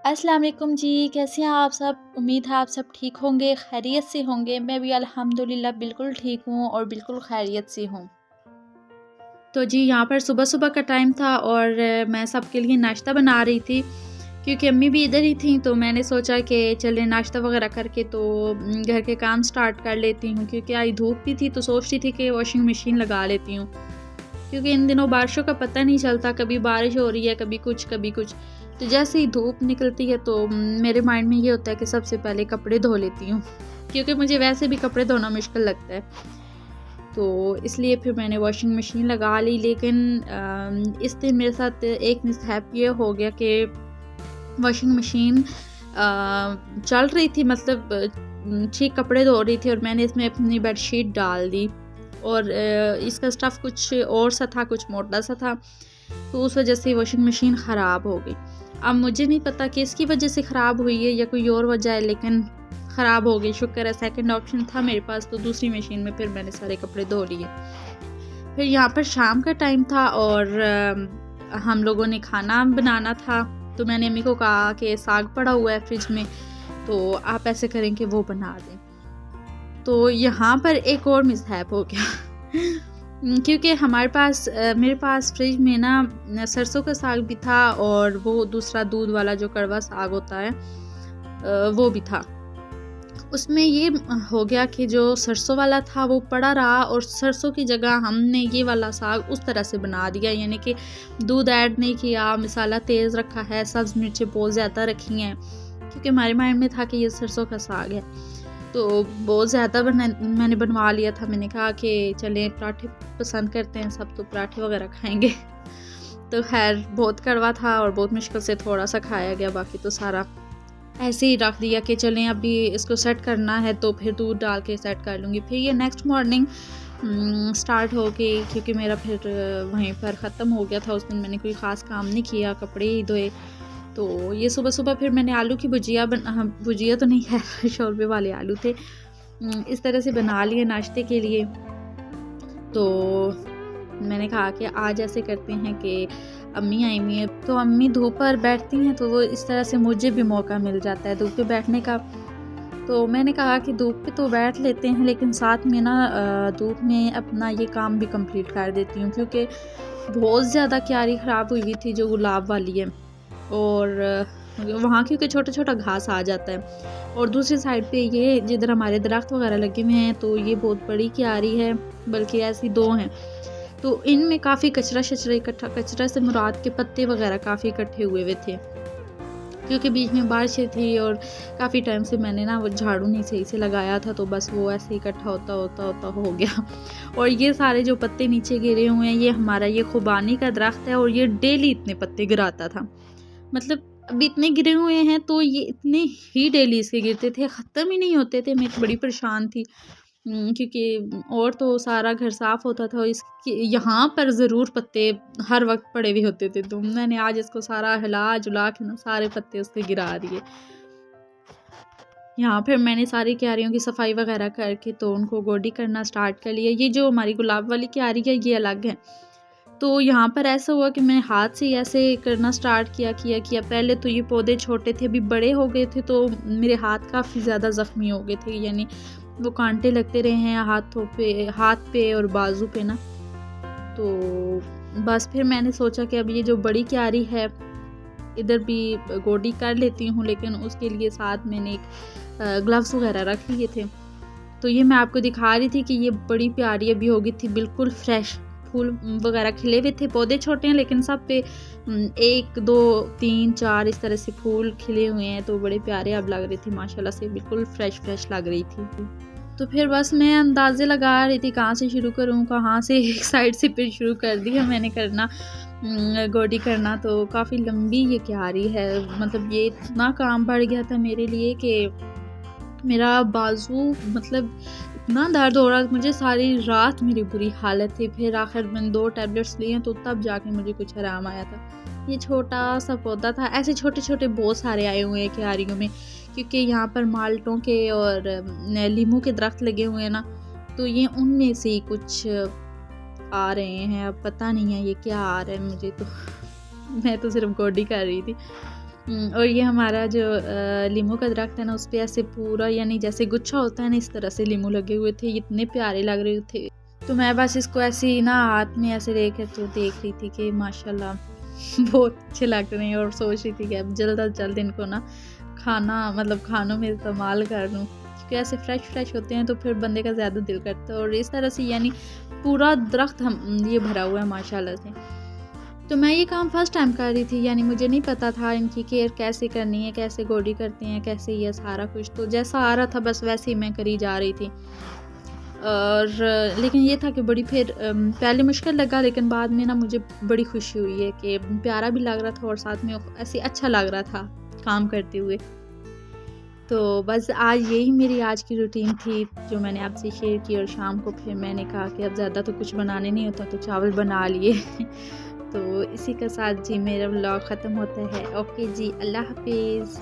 अस्सलाम वालेकुम जी, कैसे हैं आप सब? उम्मीद है आप सब ठीक होंगे, खैरियत से होंगे। मैं भी अल्हम्दुलिल्लाह बिल्कुल ठीक हूँ और बिल्कुल खैरियत से हूँ। तो जी यहाँ पर सुबह-सुबह का टाइम था और मैं सबके लिए नाश्ता बना रही थी क्योंकि अम्मी भी इधर ही थी, तो मैंने सोचा कि चलें नाश्ता वगैरह करके तो घर के काम स्टार्ट कर लेती हूँ क्योंकि आज धूप भी थी तो सोच रही थी कि वॉशिंग मशीन लगा लेती हूँ। क्योंकि इन दिनों बारिशों का पता नहीं चलता, कभी बारिश हो रही है, कभी कुछ, कभी कुछ। तो जैसे ही धूप निकलती है तो मेरे माइंड में ये होता है कि सबसे पहले कपड़े धो लेती हूँ क्योंकि मुझे वैसे भी कपड़े धोना मुश्किल लगता है। तो इसलिए फिर मैंने वॉशिंग मशीन लगा ली, लेकिन इस दिन मेरे साथ एक मिसहैप ये हो गया कि वॉशिंग मशीन चल रही थी, मतलब ठीक कपड़े धो रही थी और मैंने इसमें अपनी बेडशीट डाल दी और इसका स्टफ़ कुछ और सा था, कुछ मोटा सा था, तो उस वजह से वॉशिंग मशीन ख़राब हो गई। अब मुझे नहीं पता कि इसकी वजह से ख़राब हुई है या कोई और वजह है, लेकिन ख़राब हो गई। शुक्र है सेकंड ऑप्शन था मेरे पास, तो दूसरी मशीन में फिर मैंने सारे कपड़े धो लिए। फिर यहाँ पर शाम का टाइम था और हम लोगों ने खाना बनाना था, तो मैंने अम्मी को कहा कि साग पड़ा हुआ है फ्रिज में, तो आप ऐसे करें कि वो बना दें। तो यहाँ पर एक और मिसहैप हो गया क्योंकि मेरे पास फ्रिज में ना सरसों का साग भी था और वो दूसरा दूध वाला जो कड़वा साग होता है वो भी था। उसमें ये हो गया कि जो सरसों वाला था वो पड़ा रहा और सरसों की जगह हमने ये वाला साग उस तरह से बना दिया, यानी कि दूध ऐड नहीं किया, मसाला तेज़ रखा है, सब्ज़ मिर्चें बहुत ज़्यादा रखी हैं क्योंकि हमारे माइंड में था कि ये सरसों का साग है, तो बहुत ज़्यादा मैंने बनवा लिया था। मैंने कहा कि चलें पराठे पसंद करते हैं सब, तो पराठे वगैरह खाएंगे तो खैर बहुत कड़वा था और बहुत मुश्किल से थोड़ा सा खाया गया, बाकी तो सारा ऐसे ही रख दिया कि चलें अभी इसको सेट करना है तो फिर दूध डाल के सेट कर लूँगी। फिर ये नेक्स्ट मॉर्निंग स्टार्ट हो गई क्योंकि मेरा फिर वहीं पर ख़त्म हो गया था। उस दिन मैंने कोई ख़ास काम नहीं किया, कपड़े ही धोए। तो ये सुबह-सुबह फिर मैंने आलू की भुजिया तो नहीं है शोरबे वाले आलू थे, इस तरह से बना लिए नाश्ते के लिए। तो मैंने कहा कि आज ऐसे करते हैं कि अम्मी आई हुई है, तो अम्मी धूप पर बैठती हैं तो वो इस तरह से मुझे भी मौका मिल जाता है धूप पे बैठने का। तो मैंने कहा कि धूप पे तो बैठ लेते हैं, लेकिन साथ में ना धूप में अपना ये काम भी कंप्लीट कर देती हूँ क्योंकि बहुत ज़्यादा क्यारी ख़राब हुई थी जो गुलाब वाली है और वहाँ क्योंकि छोटा-छोटा घास आ जाता है और दूसरी साइड पे ये जिधर हमारे दरख्त वगैरह लगे हुए हैं तो ये बहुत बड़ी क्यारी है, बल्कि ऐसी 2 हैं। तो इनमें काफ़ी कचरा-शचरा इकट्ठा, कचरा से मुराद के पत्ते वगैरह काफ़ी इकट्ठे हुए थे क्योंकि बीच में बारिशें थी और काफ़ी टाइम से मैंने ना वो झाड़ू नहीं सही से लगाया था, तो बस वो ऐसे इकट्ठा होता हो गया और ये सारे जो पत्ते नीचे गिरे हुए हैं ये हमारा ये खुबानी का दरख्त है और ये डेली इतने पत्ते गिराता था। मतलब अभी इतने गिरे हुए हैं तो ये इतने ही डेली इसके गिरते थे, ख़त्म ही नहीं होते थे। मैं बड़ी परेशान थी क्योंकि और तो सारा घर साफ़ होता था, इसके यहाँ पर ज़रूर पत्ते हर वक्त पड़े हुए होते थे, तो मैंने आज इसको सारा हिला-जुला के ना सारे पत्ते उसके गिरा दिए। यहाँ फिर मैंने सारी क्यारियों की सफाई वगैरह करके तो उनको गोडी करना स्टार्ट कर लिया। ये जो हमारी गुलाब वाली क्यारी है ये अलग है, तो यहाँ पर ऐसा हुआ कि मैंने हाथ से ऐसे करना स्टार्ट किया। पहले तो ये पौधे छोटे थे, अभी बड़े हो गए थे तो मेरे हाथ काफ़ी ज़्यादा ज़ख्मी हो गए थे, यानी वो कांटे लगते रहे हैं हाथ पे और बाजू पे ना। तो बस फिर मैंने सोचा कि अब ये जो बड़ी क्यारी है इधर भी गोडी कर लेती हूँ, लेकिन उसके लिए साथ मैंने एक ग्लव्स वगैरह रख लिए थे। तो ये मैं आपको दिखा रही थी कि ये बड़ी प्यारी अभी हो गई थी, बिल्कुल फ्रेश फूल वगैरह खिले हुए थे। पौधे छोटे हैं लेकिन सब पे 1, 2, 3, 4 इस तरह से फूल खिले हुए हैं, तो बड़े प्यारे अब लग रही थी माशाल्लाह से, बिल्कुल फ्रेश लग रही थी। तो फिर बस मैं अंदाज़े लगा रही थी कहाँ से शुरू करूँ, कहाँ से एक साइड से फिर शुरू कर दिया मैंने करना गोडी करना। तो काफ़ी लंबी ये क्यारी है, मतलब ये इतना काम बढ़ गया था मेरे लिए कि मेरा बाजू मतलब इतना दर्द हो रहा था मुझे, सारी रात मेरी बुरी हालत थी। फिर आखिर मैंने 2 टैबलेट्स लिए तो तब जाके मुझे कुछ आराम आया था। ये छोटा सा पौधा था, ऐसे छोटे-छोटे बहुत सारे आए हुए हैं क्यारियों में क्योंकि यहाँ पर माल्टों के और लीमू के दरख्त लगे हुए हैं ना, तो ये उनमें से ही कुछ आ रहे हैं। अब पता नहीं है ये क्या आ रहा है मुझे तो मैं तो सिर्फ गोडी कर रही थी। और ये हमारा जो लीमू का दरख्त है ना, उस पे ऐसे पूरा यानी जैसे गुच्छा होता है ना, इस तरह से लीमू लगे हुए थे, इतने प्यारे लग रहे थे। तो मैं बस इसको ऐसे ही ना हाथ में ऐसे लेकर तो देख रही थी कि माशाल्लाह बहुत अच्छे लग रहे हैं, और सोच रही थी कि अब जल्द अज जल्द इनको ना खाना मतलब खानों में इस्तेमाल कर लूँ, क्योंकि ऐसे फ्रेश होते हैं तो फिर बंदे का ज़्यादा दिल करता है। और इस तरह से यानी पूरा दरख्त हम ये भरा हुआ है माशाल्लाह से। तो मैं ये काम फर्स्ट टाइम कर रही थी, यानी मुझे नहीं पता था इनकी केयर कैसे करनी है, कैसे गोडी करते हैं, कैसे ये सारा कुछ। तो जैसा आ रहा था बस वैसे ही मैं करी जा रही थी। और लेकिन ये था कि बड़ी फिर पहले मुश्किल लगा, लेकिन बाद में ना मुझे बड़ी खुशी हुई है कि प्यारा भी लग रहा था और साथ में ऐसे अच्छा लग रहा था काम करते हुए। तो बस आज यही मेरी आज की रूटीन थी जो मैंने आपसे शेयर की। और शाम को फिर मैंने कहा कि अब ज़्यादा तो कुछ बनाने नहीं होता, तो चावल बना लिए तो इसी के साथ जी मेरा व्लॉग ख़त्म होता है। ओके जी, अल्लाह हाफिज़।